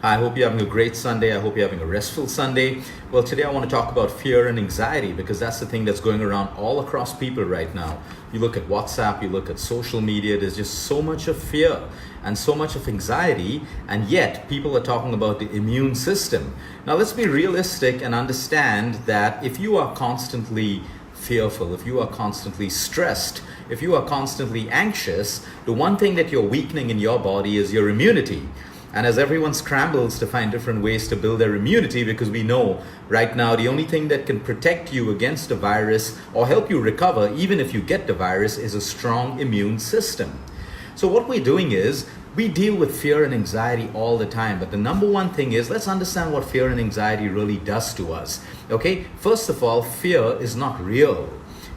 Hi, I hope you're having a great Sunday. I hope you're having a restful Sunday. Well, today I want to talk about fear and anxiety because that's the thing that's going around all across people right now. You look at WhatsApp, you look at social media, there's just so much of fear and so much of anxiety, and yet people are talking about the immune system. Now, let's be realistic and understand that if you are constantly fearful, if you are constantly stressed, if you are constantly anxious, the one thing that you're weakening in your body is your immunity. And as everyone scrambles to find different ways to build their immunity, because we know right now the only thing that can protect you against a virus or help you recover, even if you get the virus, is a strong immune system. So what we're doing is we deal with fear and anxiety all the time. But the number one thing is, let's understand what fear and anxiety really does to us. Okay, first of all, fear is not real.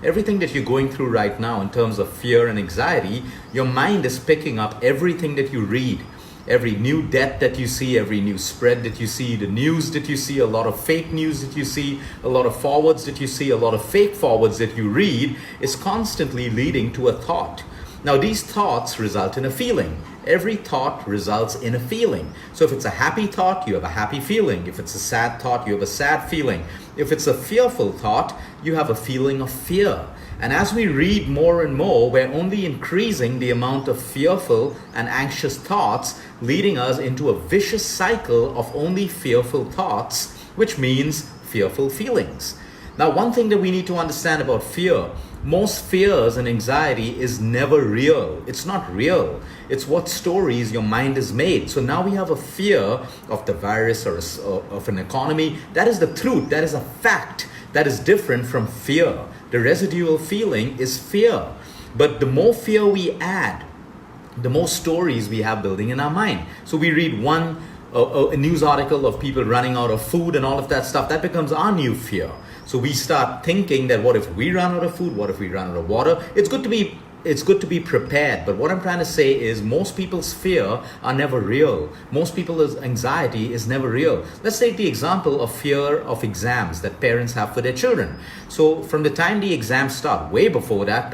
Everything that you're going through right now in terms of fear and anxiety, your mind is picking up everything that you read. Every new death that you see, every new spread that you see, the news that you see, a lot of fake news that you see, a lot of forwards that you see, a lot of fake forwards that you read is constantly leading to a thought. Now, these thoughts result in a feeling. Every thought results in a feeling. So if it's a happy thought, you have a happy feeling. If it's a sad thought, you have a sad feeling. If it's a fearful thought, you have a feeling of fear. And as we read more and more, we're only increasing the amount of fearful and anxious thoughts, leading us into a vicious cycle of only fearful thoughts, which means fearful feelings. Now, one thing that we need to understand about fear, most fears and anxiety is never real. It's not real. It's what stories your mind has made. So now we have a fear of the virus or of an economy. That is the truth. That is a fact. That is different from fear. The residual feeling is fear. But the more fear we add, the more stories we have building in our mind. So we read a news article of people running out of food and all of that stuff. That becomes our new fear. So we start thinking that what if we run out of food? What if we run out of water? It's good to be prepared. But what I'm trying to say is most people's fear are never real. Most people's anxiety is never real. Let's take the example of fear of exams that parents have for their children. So from the time the exams start, way before that,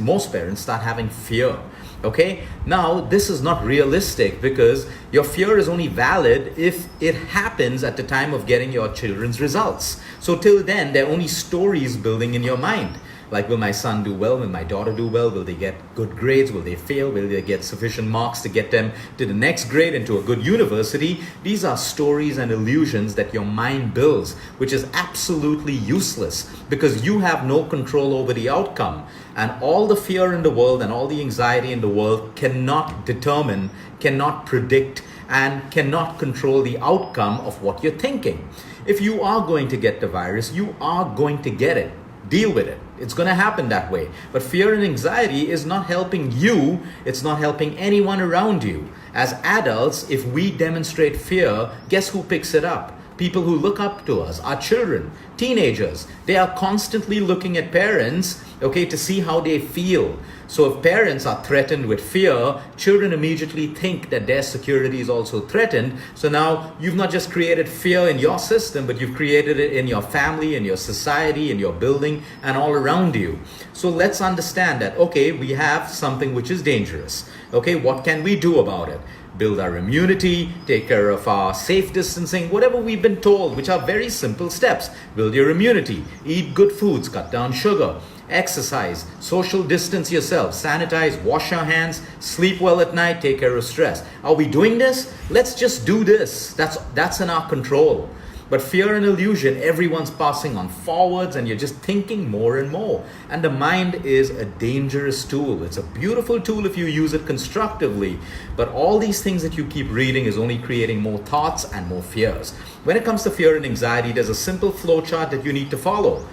most parents start having fear. Okay, now this is not realistic because your fear is only valid if it happens at the time of getting your children's results. So till then, there are only stories building in your mind. Like, will my son do well? Will my daughter do well? Will they get good grades? Will they fail? Will they get sufficient marks to get them to the next grade and to a good university? These are stories and illusions that your mind builds, which is absolutely useless because you have no control over the outcome. And all the fear in the world and all the anxiety in the world cannot determine, cannot predict, and cannot control the outcome of what you're thinking. If you are going to get the virus, you are going to get it. Deal with it. It's going to happen that way. But fear and anxiety is not helping you. It's not helping anyone around you. As adults, if we demonstrate fear, guess who picks it up? People who look up to us, our children, teenagers. They are constantly looking at parents, to see how they feel. So if parents are threatened with fear, children immediately think that their security is also threatened. So now you've not just created fear in your system, but you've created it in your family, in your society, in your building, and all around you. So let's understand that, we have something which is dangerous. What can we do about it? Build our immunity, take care of our safe distancing, whatever we've been told, which are very simple steps. Build your immunity, eat good foods, cut down sugar, exercise, social distance yourself, sanitize, wash your hands, sleep well at night, take care of stress. Are we doing this? Let's just do this. That's in our control. But fear and illusion, everyone's passing on forwards and you're just thinking more and more. And the mind is a dangerous tool. It's a beautiful tool if you use it constructively. But all these things that you keep reading is only creating more thoughts and more fears. When it comes to fear and anxiety, there's a simple flow chart that you need to follow.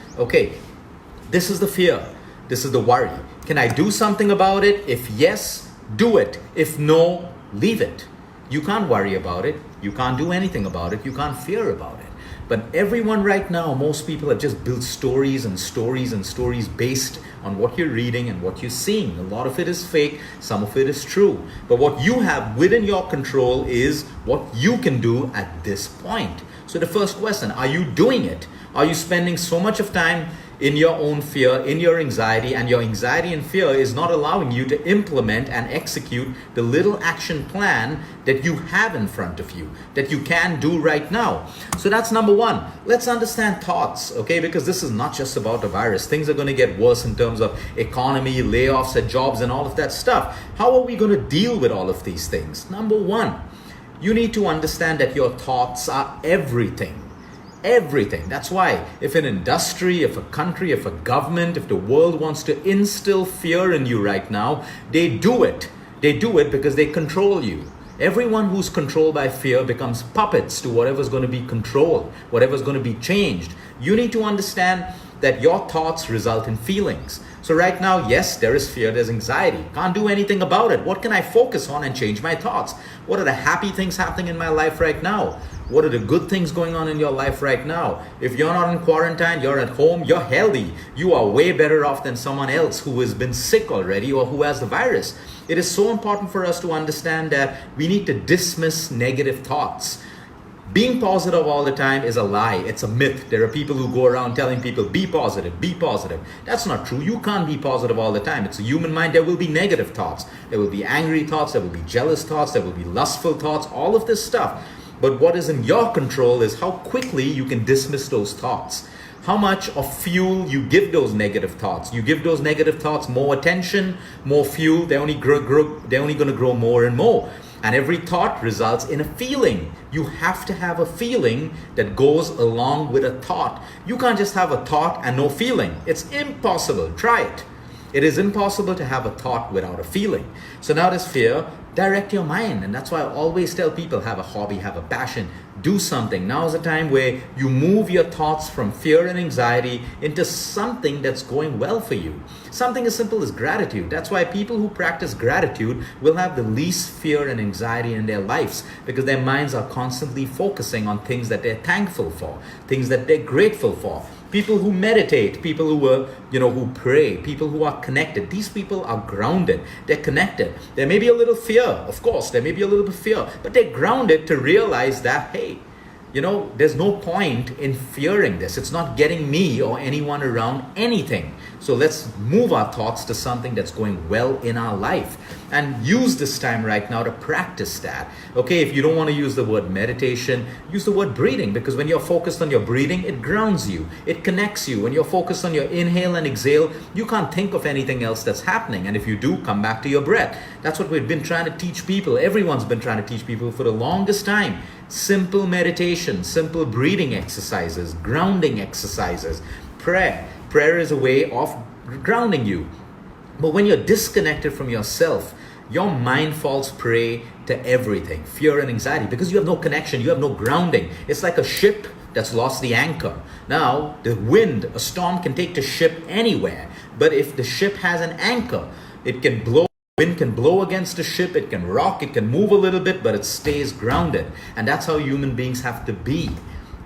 This is the fear. This is the worry. Can I do something about it? If yes, do it. If no, leave it. You can't worry about it. You can't do anything about it. You can't fear about it. But everyone right now, most people have just built stories and stories and stories based on what you're reading and what you're seeing. A lot of it is fake. Some of it is true. But what you have within your control is what you can do at this point. So the first question, are you doing it? Are you spending so much of time in your own fear, in your anxiety, and your anxiety and fear is not allowing you to implement and execute the little action plan that you have in front of you, that you can do right now. So that's number one. Let's understand thoughts, okay? Because this is not just about the virus. Things are going to get worse in terms of economy, layoffs at jobs, and all of that stuff. How are we going to deal with all of these things? Number one, you need to understand that your thoughts are everything. Everything. That's why if an industry, if a country, if a government, if the world wants to instill fear in you right now, they do it. They do it because they control you. Everyone who's controlled by fear becomes puppets to whatever's going to be controlled, whatever's going to be changed. You need to understand that your thoughts result in feelings. So right now, yes, there is fear, there's anxiety. Can't do anything about it. What can I focus on and change my thoughts? What are the happy things happening in my life right now? What are the good things going on in your life right now? If you're not in quarantine, you're at home, you're healthy. You are way better off than someone else who has been sick already or who has the virus. It is so important for us to understand that we need to dismiss negative thoughts. Being positive all the time is a lie. It's a myth. There are people who go around telling people, be positive, be positive. That's not true. You can't be positive all the time. It's a human mind. There will be negative thoughts. There will be angry thoughts. There will be jealous thoughts. There will be lustful thoughts, all of this stuff. But what is in your control is how quickly you can dismiss those thoughts. How much of fuel you give those negative thoughts. You give those negative thoughts more attention, more fuel, they're only going to grow more and more. And every thought results in a feeling. You have to have a feeling that goes along with a thought. You can't just have a thought and no feeling. It's impossible. Try it. It is impossible to have a thought without a feeling. So now there's fear. Direct your mind. And that's why I always tell people, have a hobby, have a passion, do something. Now is a time where you move your thoughts from fear and anxiety into something that's going well for you. Something as simple as gratitude. That's why people who practice gratitude will have the least fear and anxiety in their lives, because their minds are constantly focusing on things that they're thankful for, things that they're grateful for. People who meditate, people who pray, people who are connected. These people are grounded. They're connected. There may be a little fear, of course. There may be a little bit of fear, but they're grounded to realize that, hey, there's no point in fearing this. It's not getting me or anyone around anything. So let's move our thoughts to something that's going well in our life and use this time right now to practice that. Okay, if you don't want to use the word meditation, use the word breathing, because when you're focused on your breathing, it grounds you. It connects you. When you're focused on your inhale and exhale, you can't think of anything else that's happening. And if you do, come back to your breath. That's what we've been trying to teach people. Everyone's been trying to teach people for the longest time. Simple meditation, simple breathing exercises, grounding exercises, prayer. Prayer is a way of grounding you. But when you're disconnected from yourself, your mind falls prey to everything, fear and anxiety, because you have no connection, you have no grounding. It's like a ship that's lost the anchor. Now, the wind, a storm can take the ship anywhere. But if the ship has an anchor, it can blow. Wind can blow against the ship, it can rock, it can move a little bit, but it stays grounded. And that's how human beings have to be.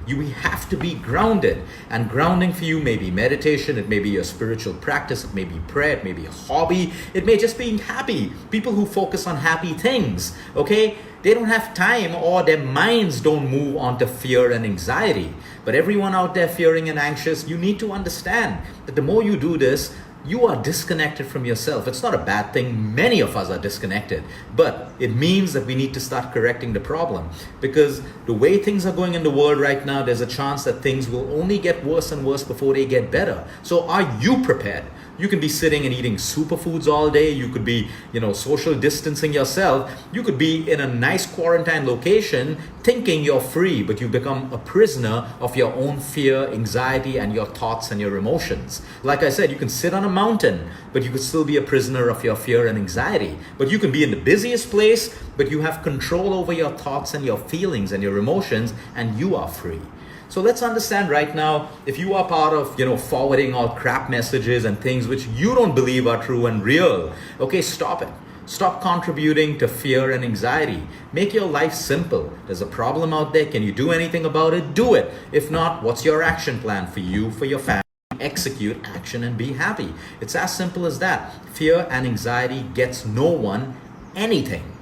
You have to be grounded. And grounding for you may be meditation, it may be your spiritual practice, it may be prayer, it may be a hobby, it may just be happy. People who focus on happy things, okay? They don't have time, or their minds don't move on to fear and anxiety. But everyone out there fearing and anxious, you need to understand that the more you do this, you are disconnected from yourself. It's not a bad thing. Many of us are disconnected, but it means that we need to start correcting the problem, because the way things are going in the world right now, there's a chance that things will only get worse and worse before they get better. So are you prepared? You can be sitting and eating superfoods all day. You could be, social distancing yourself. You could be in a nice quarantine location thinking you're free, but you become a prisoner of your own fear, anxiety, and your thoughts and your emotions. Like I said, you can sit on a mountain, but you could still be a prisoner of your fear and anxiety. But you can be in the busiest place, but you have control over your thoughts and your feelings and your emotions, and you are free. So let's understand right now, if you are part of, forwarding all crap messages and things which you don't believe are true and real, okay, stop it. Stop contributing to fear and anxiety. Make your life simple. There's a problem out there. Can you do anything about it? Do it. If not, what's your action plan for you, for your family? Execute action and be happy. It's as simple as that. Fear and anxiety gets no one anything.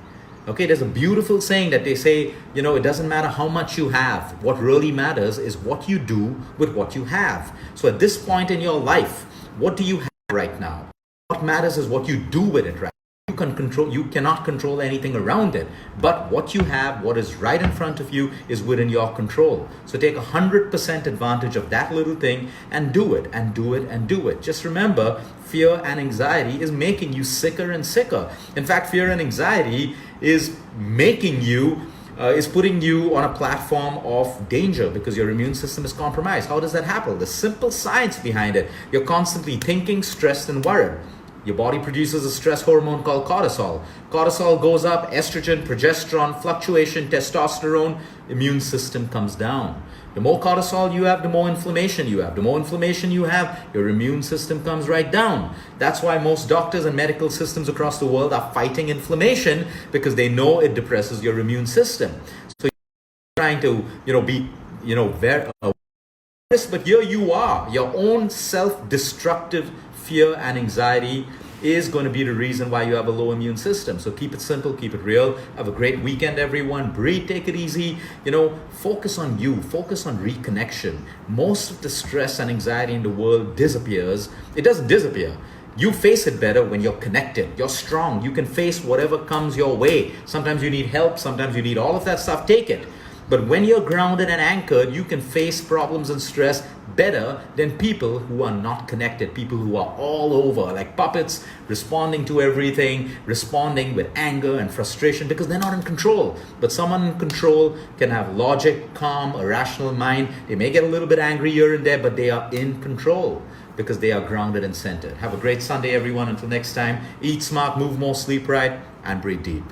Okay, there's a beautiful saying that they say, it doesn't matter how much you have. What really matters is what you do with what you have. So at this point in your life, what do you have right now? What matters is what you do with it, right? You cannot control anything around it, but what you have, what is right in front of you, is within your control. So take 100% advantage of that little thing and do it and do it and do it. Just remember, fear and anxiety is making you sicker and sicker. In fact, fear and anxiety is making you is putting you on a platform of danger because your immune system is compromised. How does that happen? The simple science behind it: you're constantly thinking, stressed, and worried. Your body produces a stress hormone called cortisol. Cortisol goes up, estrogen, progesterone, fluctuation, testosterone, immune system comes down. The more cortisol you have, the more inflammation you have. The more inflammation you have, your immune system comes right down. That's why most doctors and medical systems across the world are fighting inflammation, because they know it depresses your immune system. So you're trying to, be, very but here you are, your own self-destructive fear and anxiety is going to be the reason why you have a low immune system. So keep it simple, keep it real. Have a great weekend, everyone. Breathe, take it easy. Focus on you, focus on reconnection. Most of the stress and anxiety in the world disappears. It doesn't disappear. You face it better when you're connected. You're strong. You can face whatever comes your way. Sometimes you need help. Sometimes you need all of that stuff. Take it. But when you're grounded and anchored, you can face problems and stress better than people who are not connected, people who are all over, like puppets, responding to everything, responding with anger and frustration because they're not in control. But someone in control can have logic, calm, a rational mind. They may get a little bit angry here and there, but they are in control because they are grounded and centered. Have a great Sunday, everyone. Until next time, eat smart, move more, sleep right, and breathe deep.